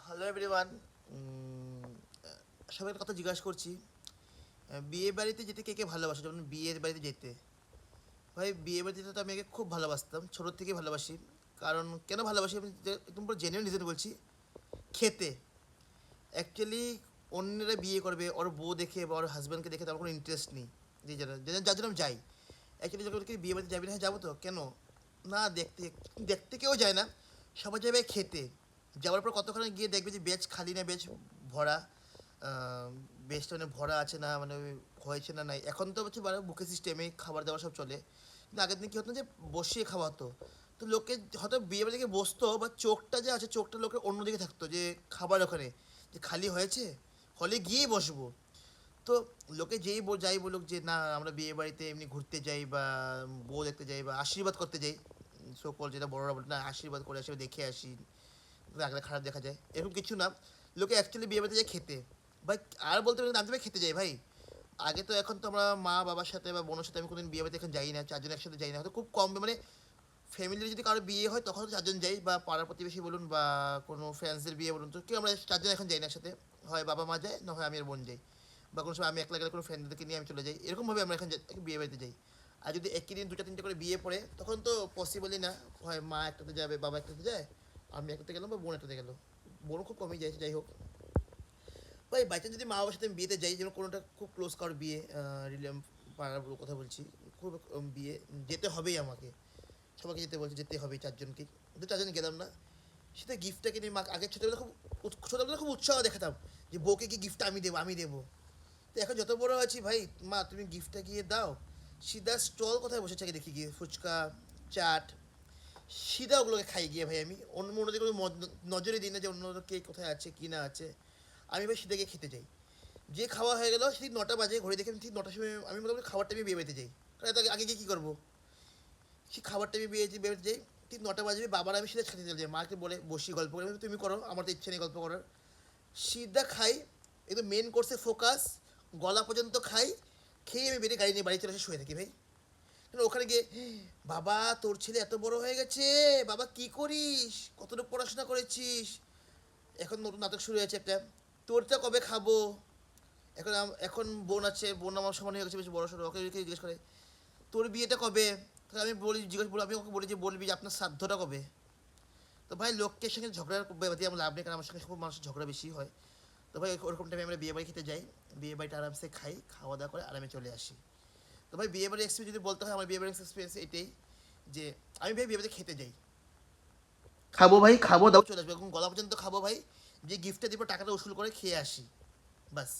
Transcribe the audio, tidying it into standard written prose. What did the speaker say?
Hello everyone. সবাই একটা কথা জিজ্ঞাসা করছি, বিয়ে বাড়িতে যেতে কে কে ভালোবাসে? যেমন বিয়ের বাড়িতে যেতে, ভাই বিয়ে বাড়িতে যেতে তো আমি আগে খুব ভালোবাসতাম, ছোটোর থেকে ভালোবাসি। কারণ কেন ভালোবাসি আমি একদম পুরো জেনুইন রিজন বলছি। খেতে অ্যাকচুয়ালি অন্যরা বিয়ে করবে ওর বউ দেখে বা ওর হাজব্যান্ডকে দেখে তার কোনো ইন্টারেস্ট নেই। যে যারা যার জন্য আমি যাই, অ্যাকচুয়ালি যখন বিয়ে বাড়িতে যাবি না, হ্যাঁ যাবো তো কেন না, দেখতে দেখতে কেউ যায় না, সবাই যাবে খেতে। যাওয়ার পর কতক্ষণে গিয়ে দেখবে যে বেচ খালি না বেচ ভরা, বেচটা মানে ভরা আছে না, মানে হয়েছে না নাই। এখন তো হচ্ছে বুকে সিস্টেমে খাবার দাবার সব চলে, কিন্তু আগের দিন কী হতো না যে বসিয়ে খাওয়া হতো। তো লোকে হয়তো বিয়ে বাড়ি থেকে বসতো, বা চোখটা যে আছে চোখটা লোকের অন্যদিকে থাকতো, যে খাবার ওখানে যে খালি হয়েছে, হলে গিয়েই বসবো। তো লোকে যাই বলুক যে না আমরা বিয়ে বাড়িতে এমনি ঘুরতে যাই বা বউ দেখতে যাই বা আশীর্বাদ করতে যাই, সকল যেটা বড়রা বলে না আশীর্বাদ করে আসি বা দেখে আসি, রাখলে খারাপ দেখা যায়, এরকম কিছু না। লোকে অ্যাকচুয়ালি বিয়ে বাড়িতে যায় খেতে। ভাই আর বলতে পারি আমি তো ভাই খেতে যাই ভাই। আগে তো এখন তো আমরা মা বাবার সাথে বা বোনের সাথে আমি কোনোদিন বিয়ে বাড়িতে এখন যাই না, চারজন একসাথে যাই না, হয়তো খুব কম, মানে ফ্যামিলির যদি কারো বিয়ে হয় তখন চারজন যাই, বা পাড়ার প্রতিবেশী বলুন বা কোনো ফ্রেন্ডসদের বিয়ে বলুন, তো কেউ আমরা চারজন এখন যাই না একসাথে। হয় বাবা মা যায়, না হয় আমি আর বোন যাই, বা কোনো সময় আমি একলা গেলে কোনো ফ্রেন্ডদেরকে নিয়ে আমি চলে যাই, এরকমভাবে আমরা এখন বিয়ে বাড়িতে যাই। আর যদি একই দিন দুটা তিনটে করে বিয়ে পড়ে তখন তো পসিবলই না, হয় মা একটাতে যাবে বাবা একটাতে যায়, আমি একটাতে গেলাম বা বোন একটাতে গেলো। বোনও খুব কমই যায়, যাই হোক। ভাই বাই চান্স যদি মা বাবার সাথে আমি বিয়েতে যাই, যেমন কোনোটা খুব ক্লোজ কারোর বিয়ে, রিলেম পাড়ার কথা বলছি, খুব বিয়ে, যেতে হবেই আমাকে, সবাইকে যেতে বলছে, যেতে হবে চারজনকে, কিন্তু চারজন গেলাম না। সেটা গিফটটাকে নিয়ে মা আগে ছোটোবেলা খুব ছোটোবেলা খুব উৎসাহ দেখাতাম যে বউকে কি গিফট আমি দেবো। তো এখন যত বড় আছি ভাই, মা তুমি গিফটটা গিয়ে দাও, সিধা স্টল কোথায় বসেছে আগে দেখি গিয়ে, ফুচকা চাট, সিধা ওগুলোকে খাই গিয়ে ভাই। আমি অন্য অন্যদের কোনো নজরে দিই না যে অন্য কে কোথায় আছে কি না আছে, আমি ভাই সিধা গিয়ে খেতে যাই। যে খাওয়া হয়ে গেল ঠিক 9টা বাজে, ঘড়ি দেখে ঠিক 9টার সময় আমি মোটামুটি খাবারটা আমি বিয়ে বাড়িতে যাই। কারণ এত আগে গিয়ে কী করবো, সেই খাবারটা আমি বেরোতে যাই। ঠিক 9টা বাজবে, বাবার আমি সিধা ছাদে চলে যাই, মাকে বলে বসি গল্প করে, তুমি করো, আমার তো ইচ্ছে নেই গল্প করার। সিধা খাই, একদম মেন কোর্সে ফোকাস, গলা পর্যন্ত খাই, খেয়ে আমি বেরিয়ে গাড়ি নিয়ে বাড়ি চলে এসে শুয়ে থাকি ভাই। কারণ ওখানে গিয়ে বাবা তোর ছেলে এত বড় হয়ে গেছে, বাবা কি করিস, কতটুকু পড়াশোনা করেছিস, এখন নতুন নাটক শুরু হয়েছে একটা, তোরটা কবে খাবো। এখন বোন আছে, বোন আমার সমান হয়ে গেছে বেশ বড় সড়ো, ওকে জিজ্ঞেস করে তোর বিয়েটা কবে। তাহলে আমি বলি, আমি ওকে বলি যে বলবি যে আপনার শ্রাদ্ধটা কবে। তো ভাই লোকের সঙ্গে ঝগড়ার ব্যাপারে আমার লাভ নেই, কারণ আমার সঙ্গে খুব মানুষের ঝগড়া বেশি হয়। তো ভাই ওরকম টাইমে আমরা বিয়ে বাড়ি খেতে যাই, বিয়ে বাড়িটা আরামসে খাই, খাওয়া দাওয়া করে আরামে চলে আসি। তো ভাই বিয়ে বাড়ির এক্সপিরিয়েন্স যদি বলতে হয়, আমার বিয়ে বাড়ির এক্সপিরিয়েন্স এটাই যে আমি ভাই বিয়ে বাড়িতে খেতে যাই, খাবো ভাই, খাবো দাও চলে আসবো, এখন গলা পর্যন্ত খাবো ভাই, যে গিফটটা দিব টাকাটা উসুল করে খেয়ে আসি, বাস।